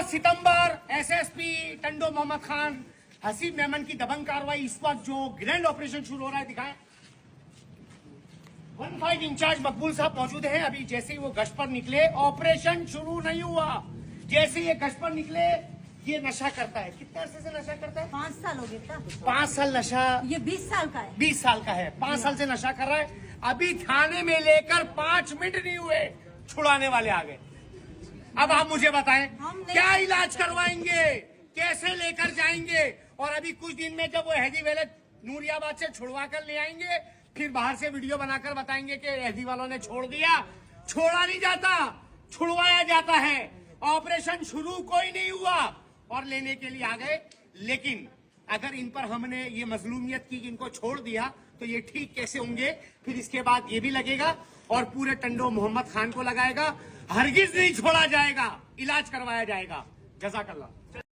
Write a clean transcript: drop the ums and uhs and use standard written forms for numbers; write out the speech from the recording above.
सितंबर SSP Tando Mohammad Khan Haseeb Memon की दबंग कार्रवाई। इस वक्त जो ग्रैंड ऑपरेशन शुरू हो रहा है दिखाएं। 15 इंचार्ज मकबूल साहब मौजूद हैं। अभी जैसे ही वो गश्त पर निकले, ऑपरेशन शुरू नहीं हुआ, जैसे ही ये गश्त पर निकले, ये नशा करता है। कितने अरसे से नशा करता है? 5 साल हो गए था। 5 साल नशा, ये 20 साल का है। 20 साल का है, 5 साल से नशा कर रहा है। अभी थाने में लेकर 5 मिनट नहीं हुए, छुड़ाने वाले आ गए। अब आप मुझे बताएं, क्या इलाज करवाएंगे, कैसे लेकर जाएंगे? और अभी कुछ दिन में जब वो हैदी वाले नूरियाबाद से छुड़वा कर ले आएंगे, फिर बाहर से वीडियो बनाकर बताएंगे कि हैदी वालों ने छोड़ दिया। छोड़ा नहीं जाता, छुड़वाया जाता है। ऑपरेशन शुरू कोई नहीं हुआ और लेने के लिए आ गए। लेकिन अगर इन पर हमने ये मजलूमियत की कि इनको छोड़ दिया, तो ये ठीक कैसे होंगे? फिर इसके बाद ये भी लगेगा और पूरे टंडो मोहम्मद खान को लगाएगा। हरगिज नहीं छोड़ा जाएगा, इलाज करवाया जाएगा। जज़ाकल्लाह।